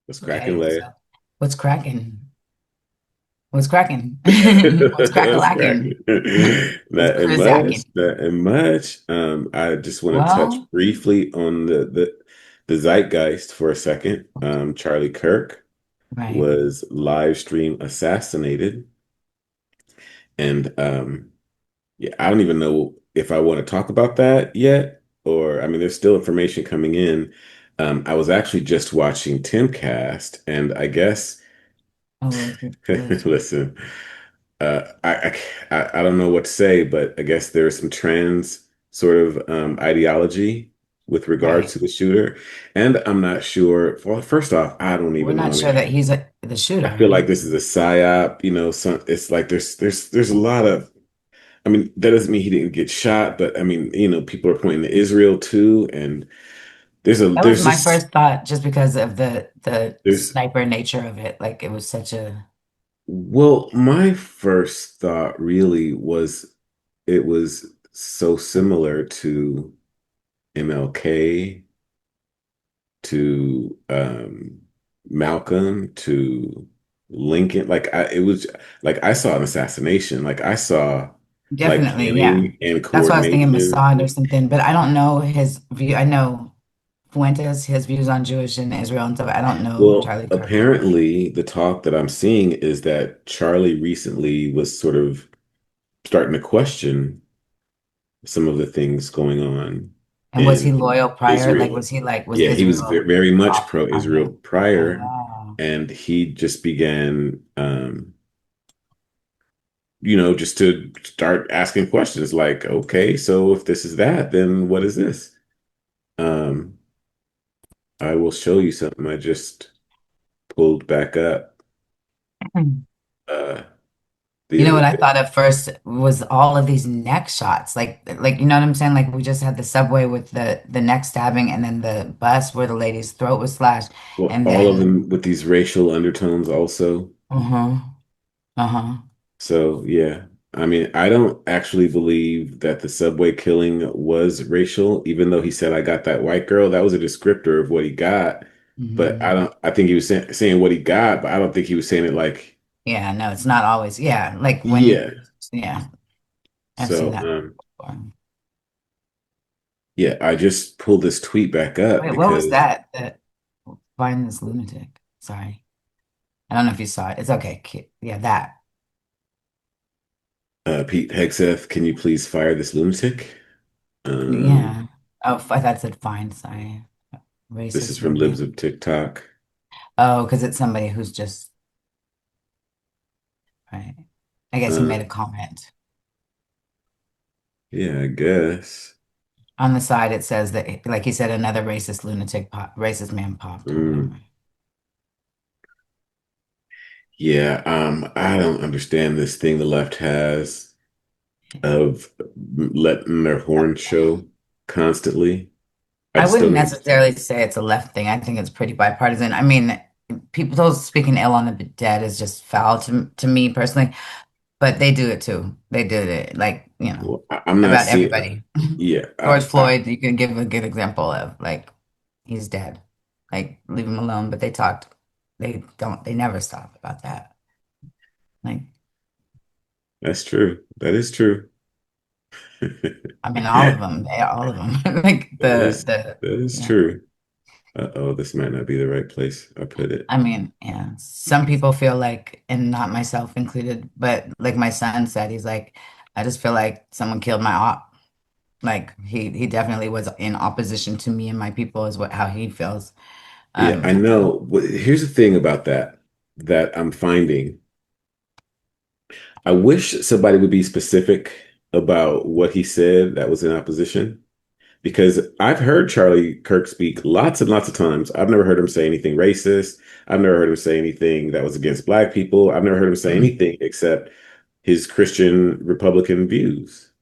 What's cracking, Okay, Leah? so what's cracking? What's cracking? What's What's crack-a-lacking? cracking? What's Nothing much. crizzacking? Nothing much. I just want to touch Well, briefly on the zeitgeist for a second. Charlie Kirk right. was live stream assassinated, and yeah, I don't even know if I want to talk about that yet, or I mean, there's still information coming in. I was actually just watching Timcast, and I guess Oh, listen. I don't know what to say, but I guess there's some trans sort of ideology with regards right. to the shooter, and I'm not sure. Well, first off, I don't We're even know. not I sure mean, that he's the I shooter. feel like this is a psyop. Some it's like there's a lot of. I mean, that doesn't mean he didn't get shot, but I mean, people are pointing to Israel too, and That was there's my just first thought, just because of the there's sniper nature of it. Like it was such a well, my first thought really was it was so similar to MLK, to Malcolm, to Lincoln. It was like I saw an assassination. Like I saw like definitely, yeah. planning and That's why I was thinking coordination. Mossad or something, but I don't know his view. I know Fuentes, his views on Jewish and Israel and stuff. I don't know Well, Charlie Kirk. apparently the talk that I'm seeing is that Charlie recently was sort of starting to question some of the things going on And was he in loyal prior? Like, Israel. was he like, was Yeah, he was Israel very much off on pro-Israel him? prior, Oh, and he just began, just to start asking questions like, okay, so if this is that, then what is this? Um, I will show you something I just pulled back up uh, you the know other what I day. thought at first was all of these neck shots, like you know what I'm saying? Like we just had the subway with the neck stabbing, and then the bus where the lady's throat was slashed, Well, and all of then them with these racial undertones also. uh-huh, uh-huh. So, yeah. I mean, I don't actually believe that the subway killing was racial, even though he said, I got that white girl. That was a descriptor of what he got. But Hmm. I think he was saying what he got, but I don't think he was saying it like, Yeah, no, it's not always. Yeah, like when, yeah. yeah, I've seen So, that before. yeah, I just pulled this tweet back up Wait, what was because that? That find this lunatic. Sorry, I don't know if you saw it. It's okay. Yeah, that. Pete Hegseth, can you please fire this lunatic? Um, Yeah. Oh, I thought it said fine. Sorry. this is Racist from Libs lunatic. of TikTok. Oh, because it's somebody who's just right. I guess he Uh, made a comment. yeah, I guess. On the side, it says that, like he said, another racist lunatic, racist man popped or Mm. whatever. Yeah, I don't understand this thing the left has of letting their horn show constantly. I I just wouldn't don't necessarily understand. say it's a left thing. I think it's pretty bipartisan. I mean, people speaking ill on the dead is just foul to me personally, but they do it too. They do it like, Well, I'm not about seeing. everybody. Yeah, George Floyd, you can give a good example of like he's dead. Like leave him alone, but they never stop about that. Like, that's true. That is true. I mean, all of them, all of them. Like That is the that is yeah. true. Uh-oh, this might not be the right place I put it. I mean, yeah. Some people feel like, and not myself included, but like my son said, he's like, I just feel like someone killed my op. Like he definitely was in opposition to me and my people is what how he feels. Yeah, I So know. Here's the thing about that I'm finding. I wish somebody would be specific about what he said that was in opposition. Because I've heard Charlie Kirk speak lots and lots of times. I've never heard him say anything racist. I've never heard him say anything that was against Black people. I've never heard him say anything except his Christian Republican views.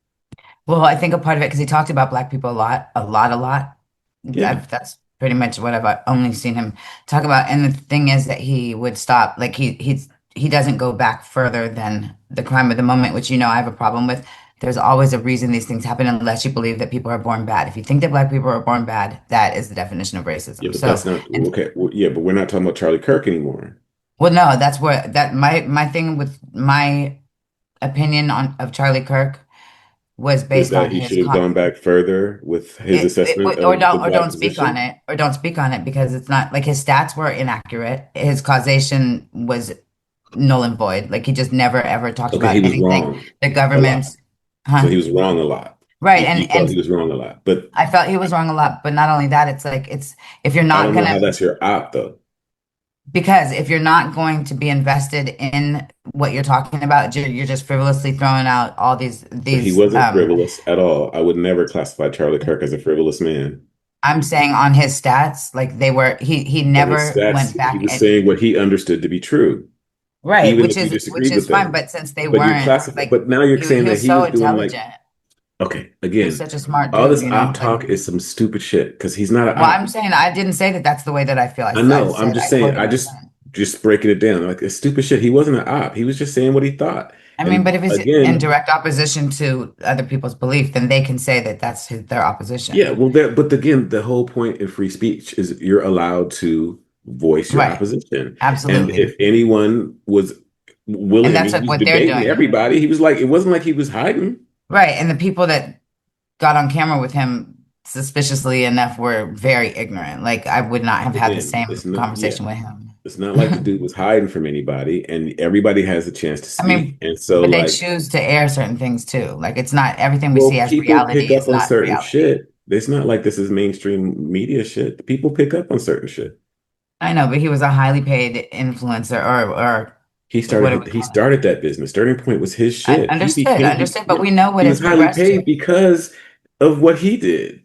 well, I think a part of it because he talked about black people a lot, a lot, a lot. Yeah. That's pretty much what I've only seen him talk about. And the thing is that he would stop, like he doesn't go back further than the crime of the moment, which I have a problem with. There's always a reason these things happen unless you believe that people are born bad. If you think that black people are born bad, that is the definition of Yeah, racism. but So, that's not and okay. Well, yeah, but we're not talking about Charlie Kirk anymore. well, no, that's where that my thing with my opinion on of Charlie Kirk was Is based that on he his should have gone back further with his assessment of the or black don't speak on position? it or don't speak on it because it's not like his stats were inaccurate. His causation was null and void. Like he just never ever talked Okay, about he was anything. wrong The a lot. government's, So huh? he was wrong a lot. Right. You felt he was wrong a lot. But I felt he was wrong a lot. But not only that, it's like it's if you're I not don't know gonna how that's your op though. because if you're not going to be invested in what you're talking about, you're just frivolously throwing out all But he these wasn't frivolous at all. I would never classify Charlie Kirk as a frivolous man. I'm saying on his stats, like they were he On his never stats, went he back was and saying what he understood to be true, right, even if you which disagreed is with fine, them. but since they But you weren't classify, like but now you're saying he that was he so was doing like, intelligent. okay, He was again, such a smart all dude, this you know? op Like, talk is some stupid shit because he's not an well, I'm op. saying I didn't say that that's the way that I feel. I I know. I'm said just I saying. quoted I my just friend. just breaking it down. Like it's stupid shit. He wasn't an op. He was just saying what he thought. I mean, but And if it's in again, direct opposition to other people's belief, then they can say that their yeah. opposition. Well, but again, the whole point in free speech is you're allowed to voice your Right. opposition. And Absolutely. if anyone was willing, And I that's mean, he was what they're debating doing. everybody. He was like, it wasn't like he was hiding. Right. And the people that got on camera with him suspiciously enough were very ignorant. Like I would not have had the Again, same it's not. Yeah, conversation with him. it's not like the dude was hiding from anybody, and everybody has a chance to I speak. mean, And so, but they like, choose to air certain things too. Like it's not everything we well, see as people reality pick is up on not certain reality. shit. It's not like this is mainstream media shit. People pick up on certain shit. I know, but he was a highly paid influencer or what do we He call it? started that business. Starting Point was his I shit. He understood, became understood, but yeah, we know what he was it's highly progressed to. paid because of what he did.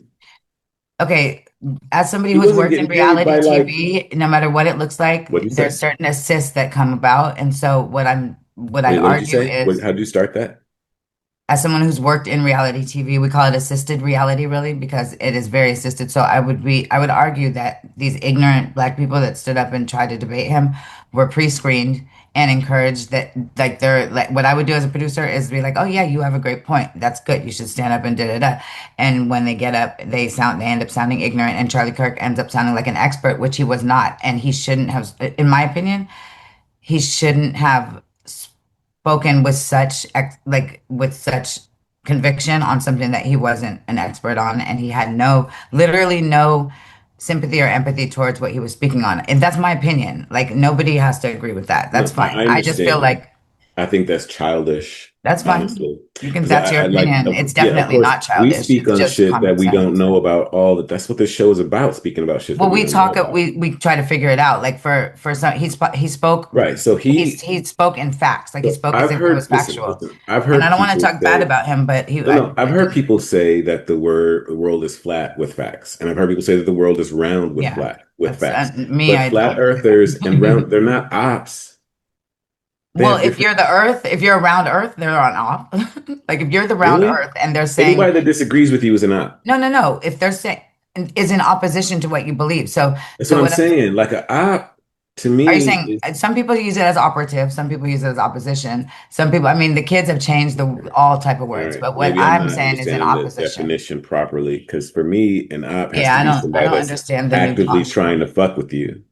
Okay, as somebody He who's wasn't worked in getting paid reality by like TV, no matter what it looks what did like, you there's say? certain assists that come about. And so what I'd Wait, what did you argue say? is How did you start that? as someone who's worked in reality TV, we call it assisted reality, really, because it is very assisted. So I would argue that these ignorant black people that stood up and tried to debate him were pre-screened and encouraged that, like, they're like, what I would do as a producer is be like, oh yeah, you have a great point. That's good. You should stand up and da da da. And when they get up, they end up sounding ignorant, and Charlie Kirk ends up sounding like an expert, which he was not, and he shouldn't have, in my opinion, he shouldn't have spoken with with such conviction on something that he wasn't an expert on, and he had literally no sympathy or empathy towards what he was speaking on. And that's my opinion. Like nobody has to agree with that. That's No, fine. I I just feel understand. like I think that's childish, that's fine. honestly. You can, Because that's your I like, opinion. It's yeah, of definitely course, not we childish. speak It's on just shit that common we don't sense. know about all that. That's what this show is about, speaking about shit that Well, we don't know about. we try to figure it out. Like for some, he spoke Right. So he spoke in facts. Like he so spoke as I've if it was heard, factual. I've And I heard don't want to people talk bad say, about him, but no, no, I've I heard do. people say that the world is flat with facts. And I've heard people say that the world is round Yeah, with that's facts. me. But I flat don't believe earthers and round, that. they're not ops. They Well, have if different, you're the Earth, if you're around Earth, they're on off. Like if you're the round really? Earth, and they're saying Anybody that disagrees with you is an op. no, no, no. If they're saying is in opposition to what you believe. That's what So I'm what I'm saying. Like a op to are you me saying? is Some people use it as operative. Some people use it as opposition. Some people, I mean, the kids have changed the all type of all words. right. But what Maybe I'm I'm not saying is in understanding the opposition. definition properly. Because for me, an op has Yeah, to be I somebody don't that's understand the actively nuance. trying to fuck with you.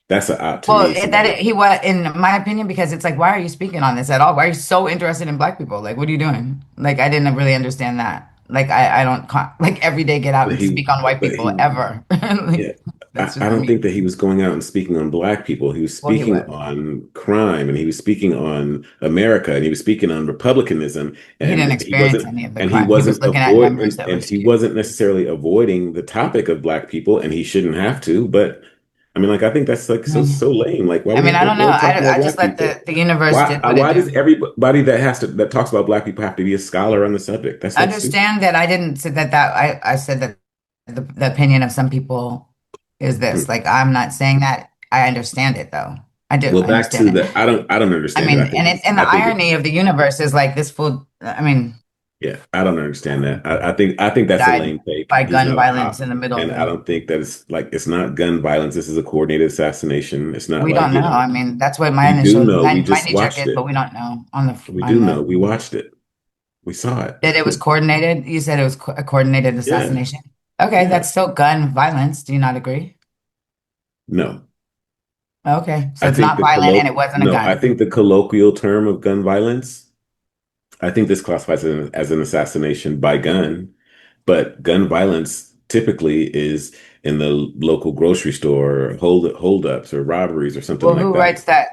That's an op to Well, me. Somebody. he was, in my opinion, because it's like, why are you speaking on this at all? Why are you so interested in black people? Like, what are you doing? Like, I didn't really understand that. Like, I don't like every day get out But and speak on white but people ever. Like, yeah. that's I just don't me. think that he was going out and speaking on black people. He was Well, he speaking was. on crime and he was speaking on America and he was speaking on republicanism He didn't and experience any of the he crime. He was wasn't looking at numbers that were and he skewed. wasn't necessarily avoiding the topic of black people and he shouldn't have to, but I mean like I think that's like I mean, so lame. Like why I we mean, have I to don't know. avoid talking about I just black let people? the universe did what it Why does did. everybody that talks about black people have to be a scholar on the subject? That's like stupid. Understand that I didn't say I said that the opinion of some people is this. Hmm. Like, I'm not saying that. I understand it though. I do. Well, I back understand to it. the I don't I understand it. mean, and the I think irony it's of the universe is like this fool. I mean, yeah, I don't understand that. I think that's a died lame take. by He's gun not a violence op, in the middle of and I the. don't think that it's like it's not gun violence. This is a coordinated assassination. It's not We like, don't you know. know, I mean, that's what we do know. We my just knee jerk watched is, but it. we don't know We on do know. the. We watched it. We saw That it was it. coordinated? You said it was a coordinated Yeah, assassination? Okay, yeah. that's still gun violence. Do you not agree? No, Okay, so I it's think not the violent and it wasn't a no, I gun. think the colloquial term of gun violence, I think this classifies it as an assassination by gun, but gun violence typically is in the local grocery store, holdups or robberies or something Well, like who that. writes that?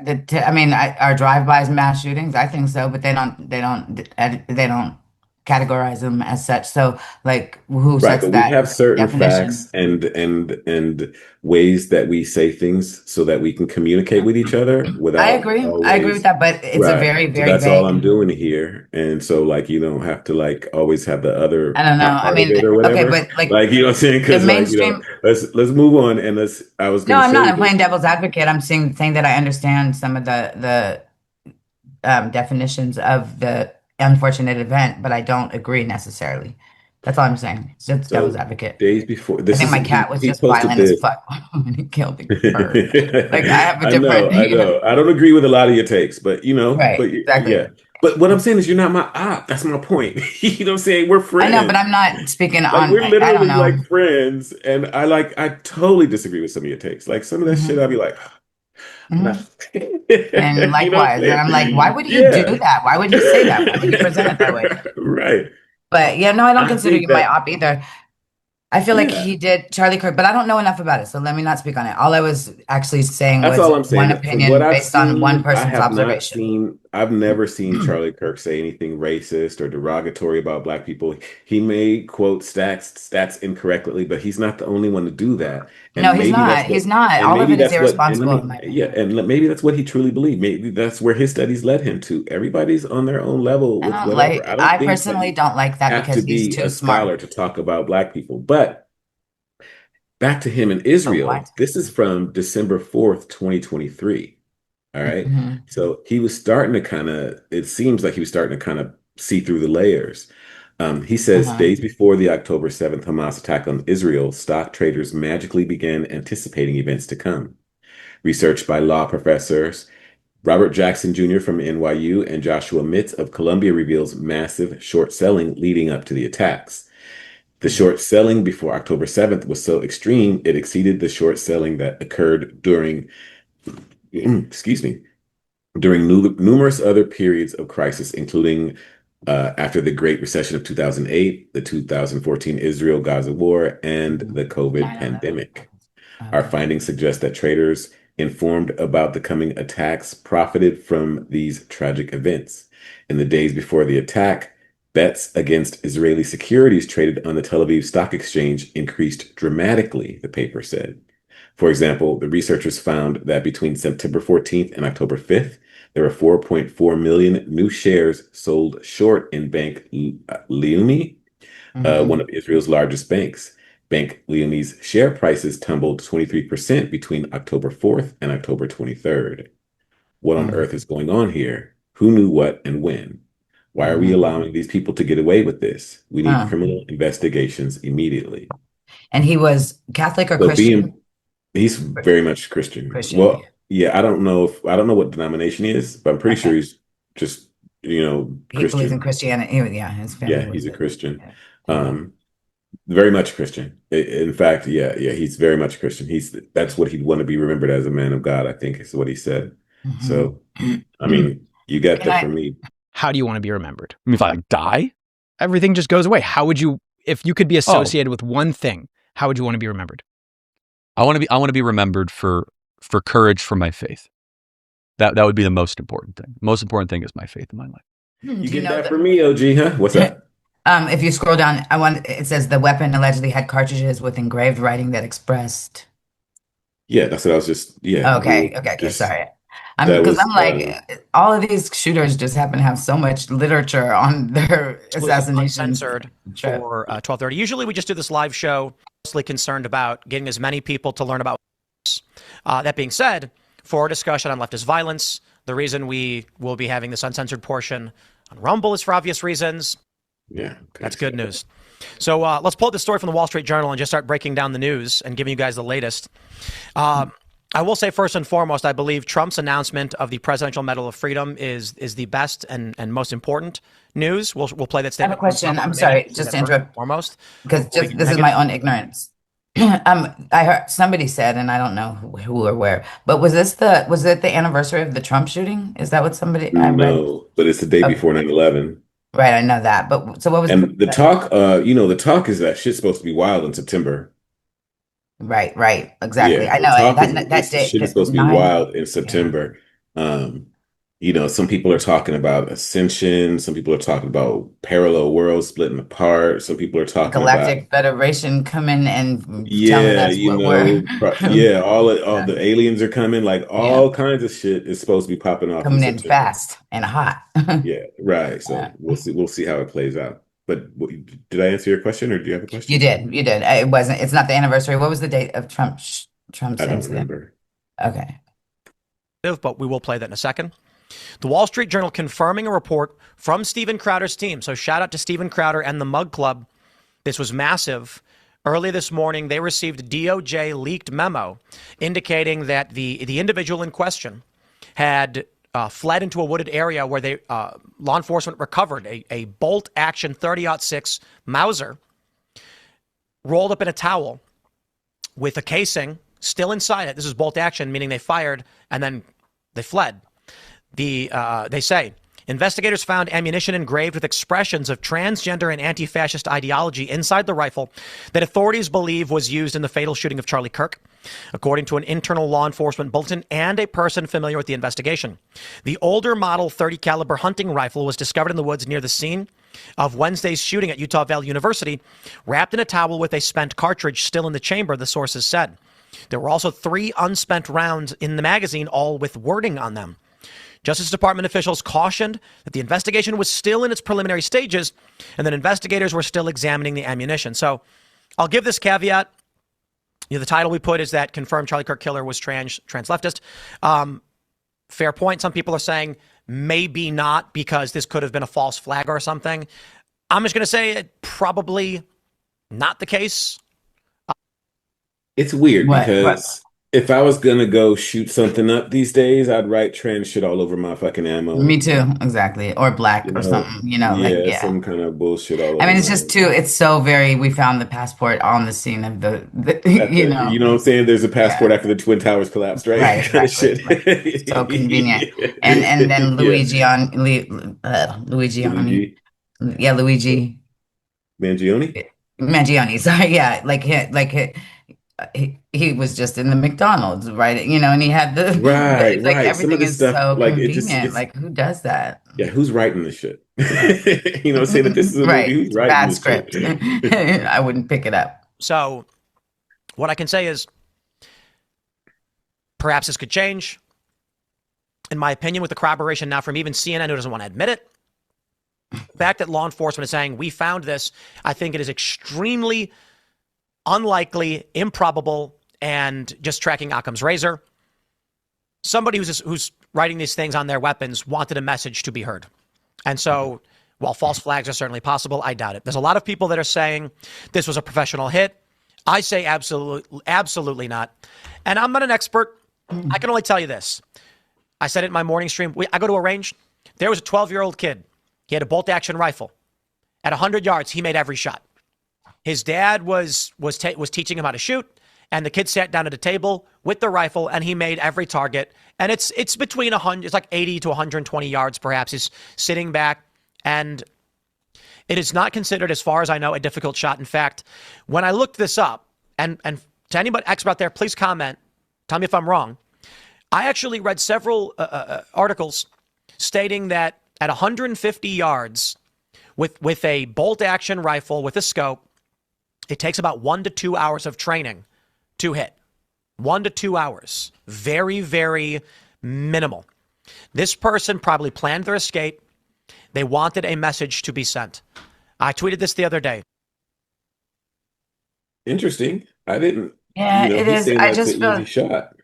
I mean, are drive-bys mass shootings? I think so, but they don't categorize them as such. So, like, who Right, sets but we that have certain definition? facts and ways that we say things so that we can communicate with each other I without agree. I agree with always that, but it's a right. very, So very that's all I'm vague. doing here. And so like you don't have to like always have the I other don't know. I part of mean, it or okay, whatever. but like Like you know what I'm saying? the Because like mainstream. let's move on and let's I was No, gonna I'm not. say I'm this. playing devil's advocate. I'm saying that I understand some of the definitions of the unfortunate event, but I don't agree necessarily. That's all I'm saying. It's just devil's So advocate. days before I this think is my cat was he just posted violent as this. fuck when he killed the bird. Like I have a I different, know, I know. I don't agree with a lot of your takes, but right, yeah. exactly. But what I'm saying is you're not my op. That's my point. You know what I'm saying? We're I know, but friends. I'm not speaking Like on, we're I don't literally know. like friends. And I totally disagree with some of your takes. Like some of that shit, Hmm. I'll be like, nah. Hmm. And You know what I'm likewise, and I'm like, why saying? would he do Yeah. that? Why would he say that? Why would he present it that way? Right. But yeah, no, I don't I consider think you my that, op either. I feel like yeah. he did Charlie Kirk, but I don't know enough about it, so let me not speak on it. All I was actually saying That's was all I'm one saying. From what opinion I've based on one seen, person's observation. I've never seen Charlie Kirk say anything racist or derogatory about black people. He may quote stats incorrectly, but he's not the only one to do that. No, he's not. He's not. And All of maybe it is that's what, and let irresponsible, in me, my yeah, opinion. and maybe that's what he truly believed. Maybe that's where his studies led him to. Everybody's on their own level I with don't whatever. I like, don't I think that personally you don't like that have because to he's be too a smart. scholar to talk about black people. But back to him in Oh, what? Israel, this is from December 4th, 2023. All right. Hmm. So he was starting to kind of, it seems like he was starting to kind of see through the layers. He says Uh-huh. days before the October 7th Hamas attack on Israel, stock traders magically began anticipating events to come. Research by law professors Robert Jackson Jr. from NYU and Joshua Mitz of Columbia reveals massive short selling leading up to the attacks. The short selling before October 7th was so extreme, it exceeded the short selling that occurred during, excuse me, during numerous other periods of crisis, including after the Great Recession of 2008, the 2014 Israel-Gaza war, and Hmm. the COVID 9/11. pandemic. Our Okay. findings suggest that traders informed about the coming attacks profited from these tragic events. In the days before the attack, bets against Israeli securities traded on the Tel Aviv Stock Exchange increased dramatically, the paper said. For example, the researchers found that between September 14th and October 5th, there were 4.4 million new shares sold short in Bank Leumi, one Hmm. of Israel's largest banks. Bank Leumi's share prices tumbled 23% between October 4th and October 23rd. What on earth Hmm. is going on here? Who knew what and when? Why are we Hmm. allowing these people to get away with this? We need Huh. criminal investigations immediately. And he was Catholic or So Christian? he's very much Christian. Christian, okay. Well, yeah, I don't know what denomination he is, but I'm pretty sure Okay. he's just, He believes in Christian. Christianity. Yeah, his family Yeah, was he's a it. Christian. Yeah. Okay. Um, Very much Christian. In fact, yeah, he's very much Christian. That's what he'd want to be remembered as a man of God, I think is what he said. Hmm. So, I mean, you get Can that I? from me. How do you want to be remembered? I mean, if I die, everything just goes away. How would you, if you could be Oh, associated with one thing, how would you want to be remembered? I want to be remembered for courage for my faith. That would be the most important thing. The most important thing is my faith in my life. You Do you get know that that? from me, OG, huh? What's up? If you scroll down, it says the weapon allegedly had cartridges with engraved writing that expressed. Yeah, that's what I was just, yeah, we were Okay. just, Sorry. that Because I'm was, like, all of these shooters just happen to have so much literature on their Exclusive assassinations. uncensored Trip. for 12:30. Usually we just do this live show, mostly concerned about getting as many people to learn about. That being said, for our discussion on leftist violence, the reason we will be having this uncensored portion on Rumble is for obvious reasons. yeah. Okay, That's so, good news. So let's pull up this story from the Wall Street Journal and just start breaking down the news and giving you guys the latest. I will say first and foremost, I believe Trump's announcement of the Presidential Medal of Freedom is the best and most important news. We'll play that I have a statement from question. Trump. I'm Make sure sorry, you see just that to first and interrupt, foremost because before we just get this is negative. my own ignorance. I heard somebody said, and I don't know who or where, but was it the anniversary of the Trump shooting? Is that what somebody I read? No, but it's the day Okay, before 9/11. right, I know that. But so what was And the talk is that shit's supposed to be wild in September. right, right, exactly. Yeah, I the know, and talk that is day, shit is that supposed to be nine, wild in yeah, September. Some people are talking about ascension, some people are talking about parallel worlds splitting apart, some people are the talking about Galactic Federation coming and telling yeah, us what we're yeah, all yeah, the aliens are coming, like yeah, all kinds of shit is supposed to be popping off in coming in September. fast and hot. Yeah, right. So Yeah. we'll see how it plays out. But did I answer your question, or do you have a You question? did, you did. It wasn't. It's not the anniversary. What was the date of Trump's I don't incident? remember. Okay. But we will play that in a second. The Wall Street Journal confirming a report from Steven Crowder's team. So shout out to Steven Crowder and the Mug Club. This was massive. Early this morning, they received a DOJ leaked memo indicating that the individual in question had fled into a wooded area where law enforcement recovered a bolt action 30-06 Mauser rolled up in a towel with a casing still inside it. This is bolt action, meaning they fired and then they fled. They say investigators found ammunition engraved with expressions of transgender and anti-fascist ideology inside the rifle that authorities believe was used in the fatal shooting of Charlie Kirk, according to an internal law enforcement bulletin and a person familiar with the investigation. The older model 30 caliber hunting rifle was discovered in the woods near the scene of Wednesday's shooting at Utah Valley University, wrapped in a towel with a spent cartridge still in the chamber, the sources said. There were also 3 unspent rounds in the magazine, all with wording on them. Justice Department officials cautioned that the investigation was still in its preliminary stages and that investigators were still examining the ammunition. So I'll give this caveat. The title we put is that confirmed Charlie Kirk killer was trans leftist. Fair point. Some people are saying maybe not because this could have been a false flag or something. I'm just going to say it probably not the case. It's weird What? because if I was gonna go shoot something up these days, I'd write trans shit all over my fucking ammo. Me too, exactly. Or black You or know, something, like, yeah, yeah. some kind of bullshit all I over mean, it's my just too, it's so very, we found the passport on the scene of you know what I'm saying? There's a passport yeah, after the Twin Towers collapsed, right? right, Kind of exactly. shit. Like, so convenient. And then Yeah. Luigiani, Luigi yeah, Luigi Mangione? Mangione, sorry, yeah, he was just in the McDonald's, right? And he had Right, it's like right. Some of everything this is stuff, so like it just convenient. it's Like, who does that? yeah, who's writing this shit? Right. Saying that this is a movie, Right. who's writing Bad this shit? script. I wouldn't pick it up. So what I can say is perhaps this could change. In my opinion, with the corroboration now from even CNN, who doesn't want to admit it, the fact that law enforcement is saying we found this, I think it is extremely unlikely, improbable, and just tracking Occam's razor. Somebody who's writing these things on their weapons wanted a message to be heard. And so while false flags are certainly possible, I doubt it. There's a lot of people that are saying this was a professional hit. I say absolutely not. And I'm not an expert. I can only tell you this. I said it in my morning stream. I go to a range. There was a 12-year-old kid. He had a bolt-action rifle. At 100 yards, he made every shot. His dad was teaching him how to shoot, and the kid sat down at a table with the rifle, and he made every target. And it's between 100, it's like 80 to 120 yards, perhaps. He's sitting back, and it is not considered, as far as I know, a difficult shot. In fact, when I looked this up, and to anybody expert out there, please comment, tell me if I'm wrong. I actually read several articles stating that at 150 yards with a bolt action rifle with a scope, it takes about 1 to 2 hours of training to hit. 1 to 2 hours. Very, very minimal. This person probably planned their escape. They wanted a message to be sent. I tweeted this the other day. Interesting. I didn't, Yeah, it he's is. saying I that's an just easy feel shot.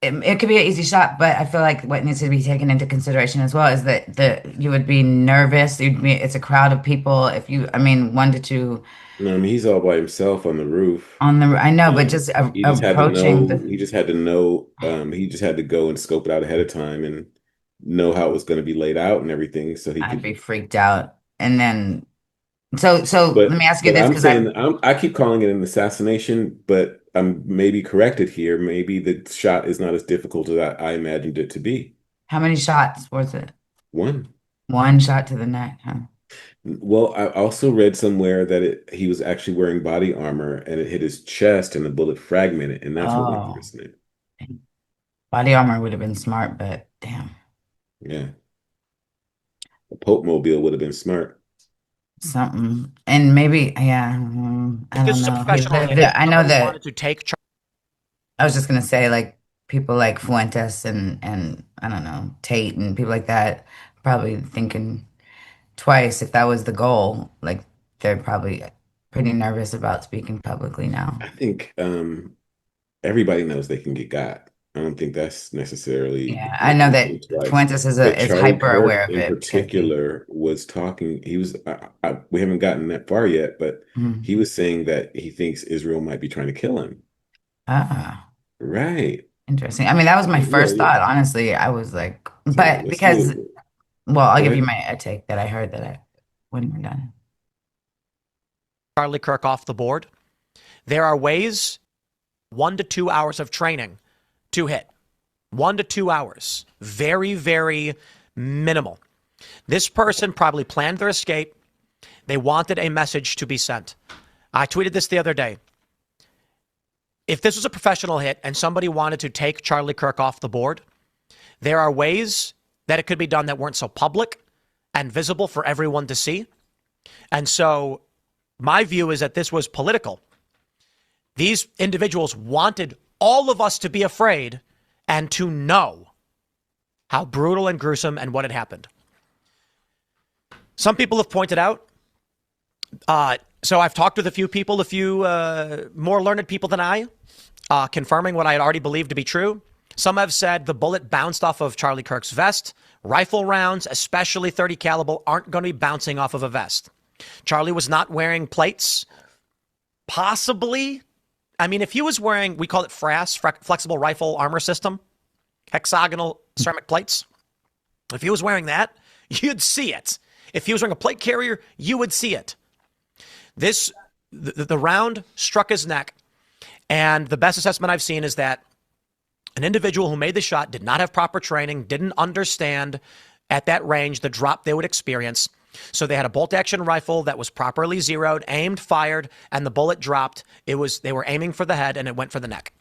it could be an easy shot, but I feel like what needs to be taken into consideration as well is that you would be nervous. It's a crowd of people. I mean, 1 to 2 No, I mean, he's all by himself on the roof. on the, I know, but Um, just he just had to approaching know. the, He just had to know. He just had to go and scope it out ahead of time and know how it was going to be laid out and everything, so he I'd could. be freaked out. And then, so let me ask you But this, I'm because I, saying I keep calling it an assassination, but I'm maybe corrected here. Maybe the shot is not as difficult as I imagined it to be. how many shots was it? One. One shot to the neck, huh? Well, I also read somewhere that he was actually wearing body armor and it hit his chest and the bullet fragmented, and that's what went through Oh, his neck. body armor would have been smart, but damn, Yeah. A Pope Mobile would have been smart. something. And maybe, yeah, If I this don't was a know. professional hit and I know somebody wanted that to take I was just gonna say, like, people like Fuentes and I don't know, Tate and people like that, probably thinking twice if that was the goal. Like, they're probably pretty nervous about speaking publicly now. I think everybody knows they can get got. I don't think that's necessarily Yeah, I know making them that think twice. Fuentes But is Charlie hyper Kirk aware of in it, Jesse. particular was talking. He was, we haven't gotten that far yet, but Mhm. he was saying that he thinks Israel might be trying to kill him. Ah, Right. interesting. I mean, that was my Yeah, first yeah. thought, honestly. I was like, So but let's see because, it. well, I'll Go give you ahead. my take that I heard that when we're done. Charlie Kirk off the board. There are ways 1 to 2 hours of training to hit. 1 to 2 hours. Very, very minimal. This person probably planned their escape. They wanted a message to be sent. I tweeted this the other day. If this was a professional hit and somebody wanted to take Charlie Kirk off the board, there are ways that it could be done that weren't so public and visible for everyone to see. And so my view is that this was political. These individuals wanted all of us to be afraid and to know how brutal and gruesome and what had happened. Some people have pointed out, so I've talked with a few people, a few more learned people than I, confirming what I had already believed to be true. Some have said the bullet bounced off of Charlie Kirk's vest. Rifle rounds, especially 30 caliber, aren't going to be bouncing off of a vest. Charlie was not wearing plates. Possibly. I mean, if he was wearing, we call it FRAS, flexible rifle armor system, hexagonal ceramic plates. If he was wearing that, you'd see it. If he was wearing a plate carrier, you would see it. The round struck his neck. And the best assessment I've seen is that an individual who made the shot did not have proper training, didn't understand at that range the drop they would experience. So they had a bolt action rifle that was properly zeroed, aimed, fired, and the bullet dropped. They were aiming for the head and it went for the neck.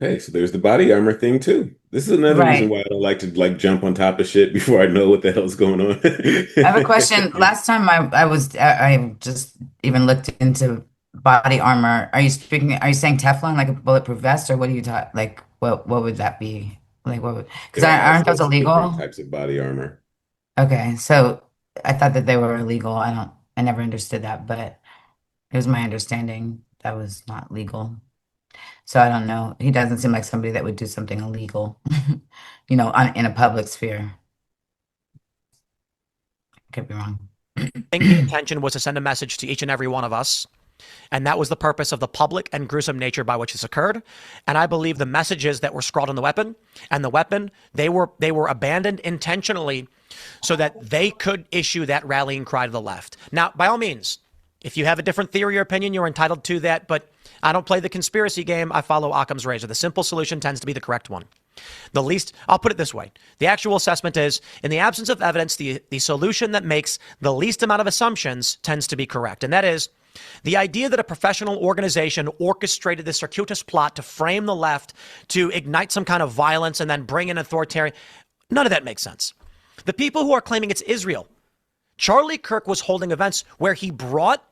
Okay, so there's the body armor thing too. This is another reason Right. why I don't like to like jump on top of shit before I know what the hell's going on. I have a question. Last time I just even looked into body armor. Are you saying Teflon, like a bulletproof vest, or what are you talking, like, what would that be? Like, what would, because There are all aren't those sorts of different illegal? types of body armor. Okay, so I thought that they were illegal. I never understood that, but it was my understanding that was not legal. So I don't know. He doesn't seem like somebody that would do something illegal, in a public sphere. Could be wrong. I think the intention was to send a message to each and every one of us. And that was the purpose of the public and gruesome nature by which this occurred. And I believe the messages that were scrawled on the weapon and the weapon, they were abandoned intentionally so that they could issue that rallying cry to the left. Now, by all means, if you have a different theory or opinion, you're entitled to that. But I don't play the conspiracy game. I follow Occam's razor. The simple solution tends to be the correct one. I'll put it this way. The actual assessment is, in the absence of evidence, the solution that makes the least amount of assumptions tends to be correct. And that is the idea that a professional organization orchestrated this circuitous plot to frame the left, to ignite some kind of violence and then bring in authoritarian. None of that makes sense. The people who are claiming it's Israel, Charlie Kirk was holding events where he brought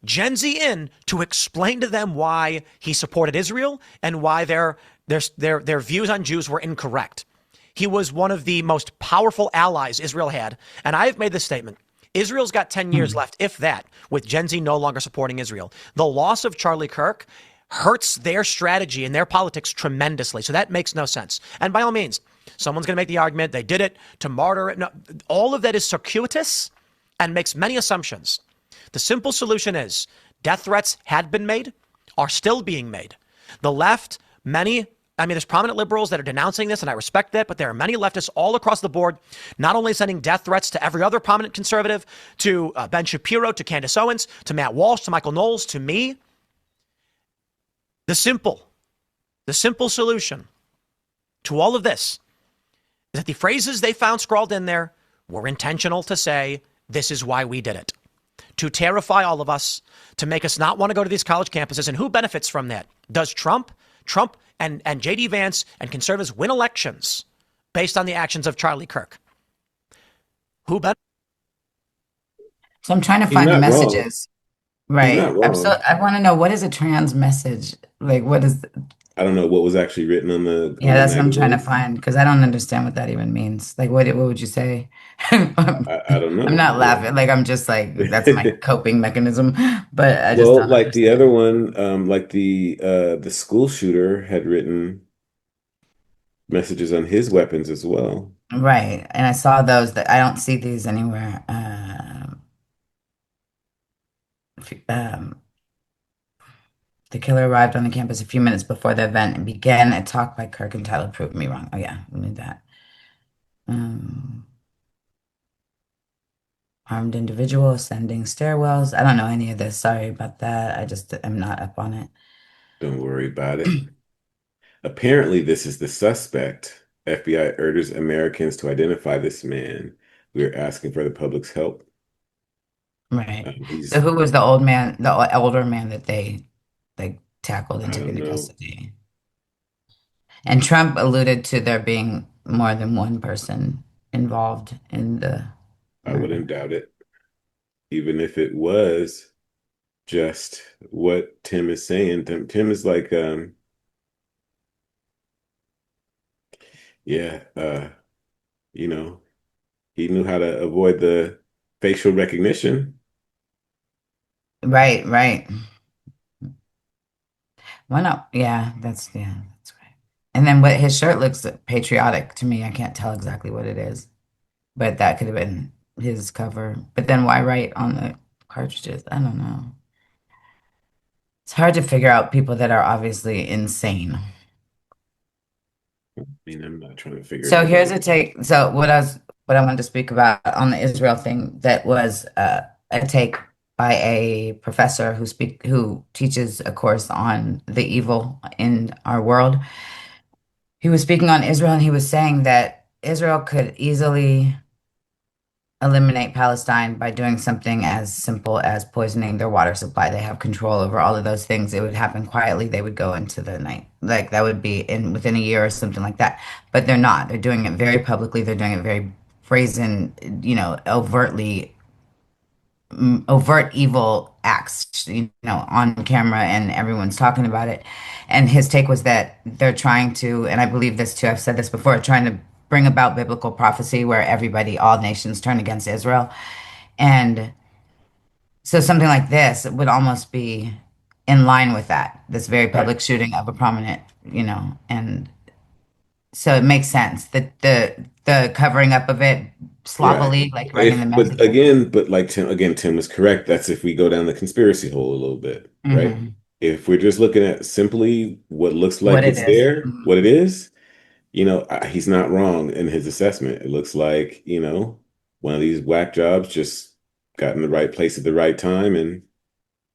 Gen Z in to explain to them why he supported Israel and why their views on Jews were incorrect. He was one of the most powerful allies Israel had. And I have made this statement. Israel's got 10 years left, if that, with Gen Z no longer supporting Israel. The loss of Charlie Kirk hurts their strategy and their politics tremendously. So that makes no sense. And by all means, someone's going to make the argument they did it to martyr it. No, all of that is circuitous and makes many assumptions. The simple solution is death threats had been made, are still being made. The left, there's prominent liberals that are denouncing this, and I respect that, but there are many leftists all across the board, not only sending death threats to every other prominent conservative, to Ben Shapiro, to Candace Owens, to Matt Walsh, to Michael Knowles, to me. The simple solution to all of this is that the phrases they found scrawled in there were intentional to say, this is why we did it. To terrify all of us, to make us not want to go to these college campuses. And who benefits from that? Does Trump and J.D. Vance and conservatives win elections based on the actions of Charlie Kirk? Who benefits? So I'm trying to He's find the not wrong. messages. He's Right. not wrong. I want to know, what is a trans message? Like, what is, I don't know what was actually written on yeah, the that's what I'm trying to magazine. find because I don't understand what that even means. Like, what would you say? I don't I'm know. not laughing. Like, I'm just like, that's my coping mechanism, but I just Well, don't like the other understand. one, like the school shooter had written messages on his weapons as well. Right. And I saw those that I don't see these anywhere. Um, the killer arrived on the campus a few minutes before the event and began a talk by Kirk and Tyler proved me wrong. Oh yeah, we need that. Um, Armed individual ascending stairwells. I don't know any of this. Sorry about that. I just am not up on it. Don't worry about it. Apparently, this is the suspect. FBI urges Americans to identify this man. We're asking for the public's help. Right. So He's, who was the old man, older man that they like tackled and I took don't into know. custody? And Trump alluded to there being more than one person involved in the I murder. wouldn't doubt it. Even if it was just what Tim is saying. Tim is like, yeah, you know, he knew how to avoid the facial recognition. Right, right. Why not? Yeah, that's right. And then what his shirt looks patriotic to me. I can't tell exactly what it is, but that could have been his cover. But then why write on the cartridges? I don't know. It's hard to figure out people that are obviously insane. I mean, I'm not trying to figure So here's nobody a out. take. So what I wanted to speak about on the Israel thing that was a take by a professor who teaches a course on the evil in our world. He was speaking on Israel and he was saying that Israel could easily eliminate Palestine by doing something as simple as poisoning their water supply. They have control over all of those things. It would happen quietly. They would go into the night. Like that would be in within a year or something like that. But they're not. They're doing it very publicly. They're doing it very brazen, overt evil acts, on camera and everyone's talking about it. And his take was that they're trying to, and I believe this too, I've said this before, trying to bring about biblical prophecy where all nations turn against Israel. And so something like this would almost be in line with that, this very Right. public shooting of a prominent, and so it makes sense that the covering up of it Right. sloppily, like writing the If, but messages. again, but like Tim was correct. That's if we go down the conspiracy hole a little bit, right? Hmm. If we're just looking at simply what looks What like it it's is. there, what it is, he's not wrong in his assessment. It looks like, one of these whack jobs just got in the right place at the right time and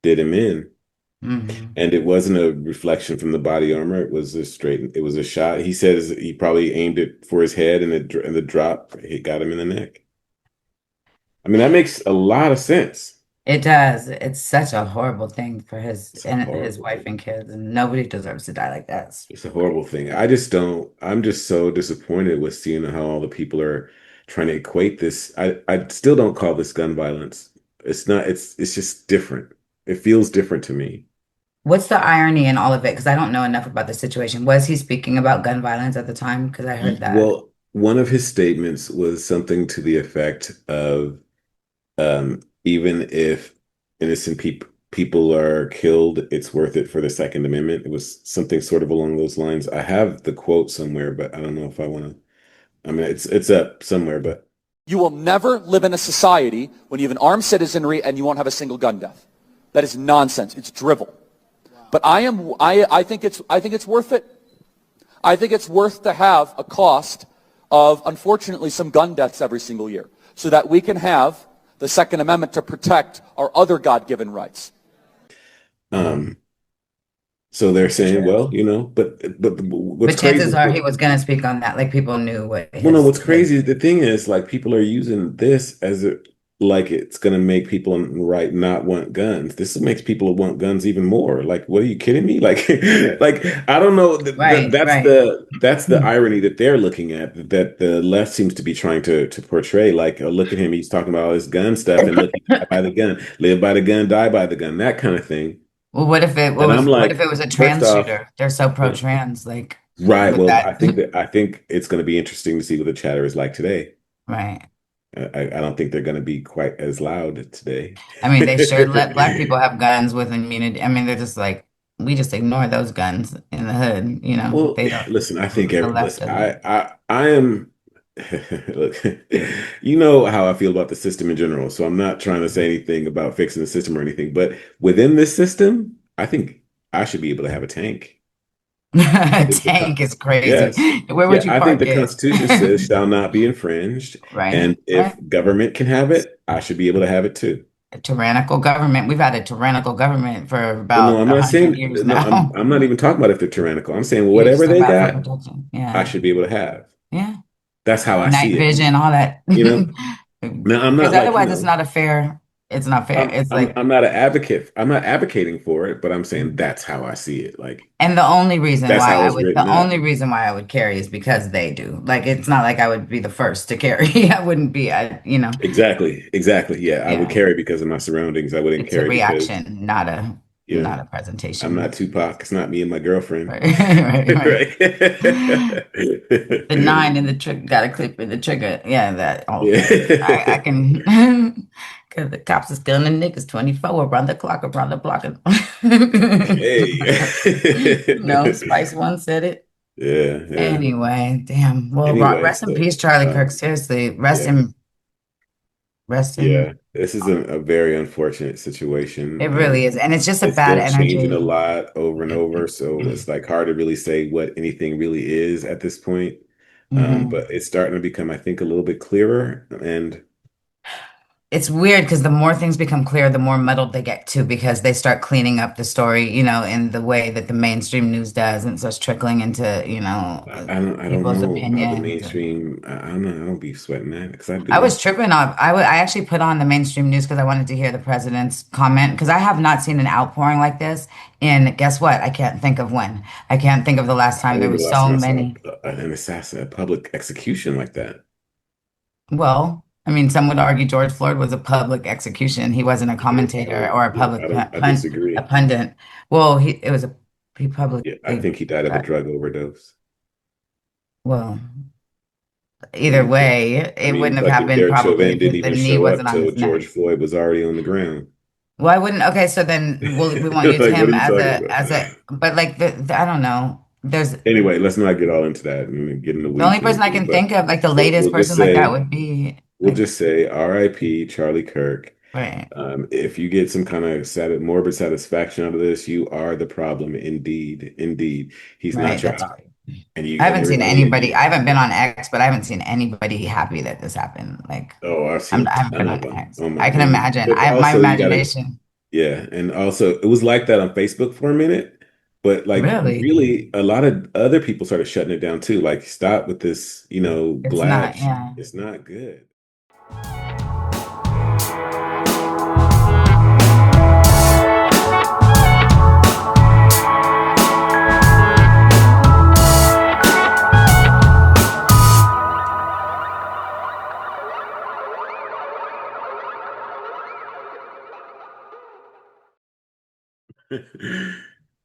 did him in. Hmm. And it wasn't a reflection from the body armor. It was a shot. He says he probably aimed it for his head and the drop, it got him in the neck. I mean, that makes a lot of sense. It does. It's such a horrible thing for It's a his horrible wife thing. and kids, and nobody deserves to die like that. It's It's a horrible thing. I just don't, I'm just so disappointed with seeing how all the people are trying to equate this. I still don't call this gun violence. It's not, it's just different. It feels different to me. What's the irony in all of it? Because I don't know enough about the situation. Was he speaking about gun violence at the time? Because I heard that. Well, one of his statements was something to the effect of even if innocent people are killed, it's worth it for the Second Amendment. It was something sort of along those lines. I have the quote somewhere, but I don't know if I want to. I mean, it's up somewhere, but You will never live in a society when you have an armed citizenry and you won't have a single gun death. That is nonsense. It's drivel. But I think it's worth it. I think it's worth to have a cost of, unfortunately, some gun deaths every single year so that we can have the Second Amendment to protect our other God-given rights. Um, so they're saying, well, but what's But chances crazy? are he was going to speak on that. Like people knew what Well, no, his, what's crazy, the thing is, like, people are using this as like it's gonna make people on the right not want guns. This makes people want guns even more. Like, what are you kidding me? Like, like I don't know. right, That's right. the irony that they're looking at, that the left seems to be trying to portray. Like, look at him, he's talking about all this gun stuff, and look, he died by the gun, live by the gun, die by the gun, that kind of thing. Well, And I'm what if like, it was a first trans off, shooter? They're so huh, pro-trans, like right. would Well, that I think it's going to be interesting to see what the chatter is like today. right. I don't think they're going to be quite as loud today. I mean, they sure let black people have guns with immunity. I mean, they're just like, we just ignore those guns in the hood, you know. Well, They don't, listen, I think the left listen, doesn't. I am look, you know how I feel about the system in general, so I'm not trying to say anything about fixing the system or anything, but within this system, I think I should be able to have a tank. I think Tank is crazy. yes. Where Yeah, would you I think park the it? Constitution says shall not be infringed, Right, and if right. government can have it, I should be able to have it too. A tyrannical government. We've had a tyrannical government for Well, no, about I'm a not hundred saying years no, now. I'm not even talking about if they're tyrannical. I'm saying You just whatever talk they about for got, protection. I Yeah, should be able to have. yeah. That's how I Night see it. vision, all that. You know, now I'm Because not like, otherwise, it's not fair. It's like, I'm not an advocate. I'm not advocating for it, but I'm saying that's how I see it. Like and that's how it's written the up. only reason why I would carry is because they do. Like, it's not like I would be the first to carry. I wouldn't be, Exactly. Exactly. Yeah, I would yeah. carry because of my surroundings. I wouldn't It's a carry because, reaction, you know, not a I'm not presentation. Tupac. It's not me and my girlfriend. Right, right, right. Right. The nine in the trigger, got a clip in the trigger. Yeah, that whole thing. I Yeah. can, because the cops are stealing the niggas 24 around the clock, around the block. No, Okay. Spice One said it. Yeah, yeah. Anyway, damn. Well, Anyway, rest in so peace, Charlie Kirk. um Seriously, yeah. rest in. Yeah, this is a very unfortunate situation, It and really is, and it's just a it's bad still changing a energy. lot over and over. So it's like hard to really say what anything really is at this point. Mhm. But it's starting to become, I think, a little bit clearer. And It's weird because the more things become clear, the more muddled they get too, because they start cleaning up the story, in the way that the mainstream news does, and starts trickling into, I don't people's know how the opinions. mainstream. I don't know. I don't be sweating that because I I do. was tripping off. I actually put on the mainstream news because I wanted to hear the president's comment because I have not seen an outpouring like this. And guess what? I can't think of when. I can't think of the last I time there remember the was last so time I saw many. an assassin, a public execution like that. Well, I mean, some would argue George Floyd was a public execution. He wasn't a I commentator or a public I disagree. pundit. Well, it was he Yeah, I publicly think he died of a tried. drug overdose. Well, I either mean, way, I it mean, wouldn't have fucking happened Derek probably Chauvin if didn't the even knee show up wasn't on till his neck. George Floyd was already on the ground. Well, I wouldn't. Okay, so then we won't use Like, what are him you talking as about? a, but like I don't know. There's Anyway, let's not get all into that and get in the the only weeds and person I everything. can But think of, like the latest we'll just person like that say would be we'll like, just say R.I.P. Charlie Kirk. right, If you get some kind of morbid satisfaction out of this, you are the problem. Indeed, indeed, he's not right. your That's op, great. and you I and haven't seen everybody and anybody. you. I haven't been on X, but I haven't seen anybody happy that this happened. Like Oh, I've seen a I haven't ton been of on them. X. Oh my I can goodness! imagine. But My also, you gotta. imagination. Yeah, and also it was like that on Facebook for a minute, but like Really, really a lot of other people started shutting it down too. Like stop with this, it's not. glad shit. Yeah. It's not good.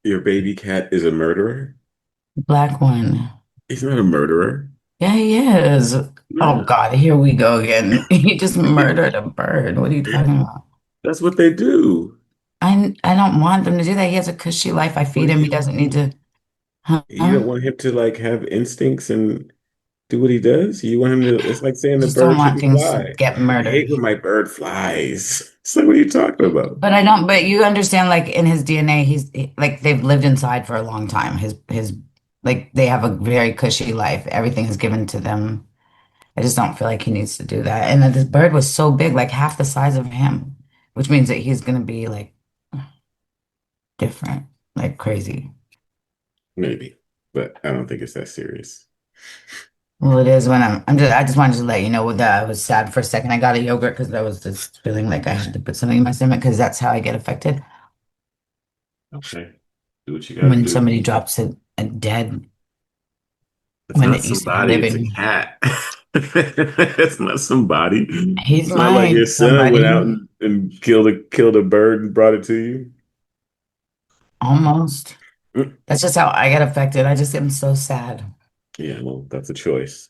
Your baby cat is a murderer? Black one. He's not a murderer. Yeah, he is. Oh No. God, here we go again. He just murdered a bird. What are you talking about? That's what they do. I don't want them to do that. He has a cushy life. I What feed do him. He doesn't need to. Huh? you don't want him to like have instincts and do what he does? You want him to, it's like saying the Just don't bird want shouldn't things to fly. get I hate murdered. when my bird flies. It's like, what are you talking about? But I don't, but you understand, like in his DNA, like they've lived inside for a long time. Like they have a very cushy life. Everything is given to them. I just don't feel like he needs to do that. And then this bird was so big, like half the size of him, which means that he's gonna be like different, like crazy. Maybe, but I don't think it's that serious. Well, it is when I just wanted to let you know that I was sad for a second. I got a yogurt because I was just feeling like I had to put something in my stomach because that's how I get affected Okay. Do what you got to when do. somebody drops a dead It's when not it used to be somebody, it's a living. cat. It's not somebody. He's It's not like mine, your son went out somebody. and killed a bird and brought it to you. Almost. Mm. That's just how I get affected. I just am so sad. Yeah, well, that's a choice.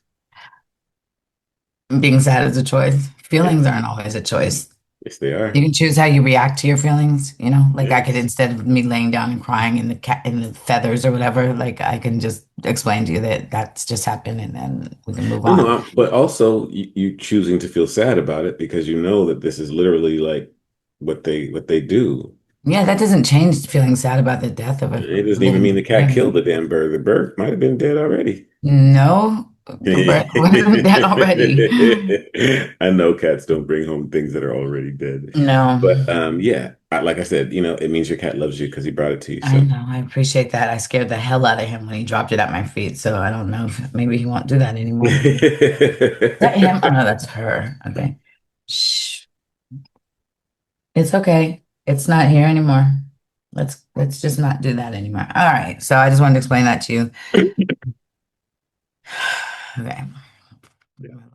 Being sad is a choice. Yeah, Feelings aren't always a choice. yes, they You are. can choose how you react to your feelings, you know? Like I could, Yes. instead of me laying down and crying in the cat in the feathers or whatever, like I can just explain to you that that's just happened and then we can move No, no, on. but also you choosing to feel sad about it because you know that this is literally like what they do. Yeah, that doesn't change feeling sad about the death of a It doesn't even mean the living cat killed thing. the damn bird. The bird might have been dead already. No, the bird wasn't dead already. I know cats don't bring home things that are already dead. No, But yeah, like I said, it means your cat loves you because he brought it to you. I So know. I appreciate that. I scared the hell out of him when he dropped it at my feet. So I don't know if maybe he won't do that anymore. Is that him? Oh no, that's her. Okay. Shh. It's okay. It's not here anymore. Let's just not do that anymore. All right. So I just wanted to explain that to you. Okay. Yeah.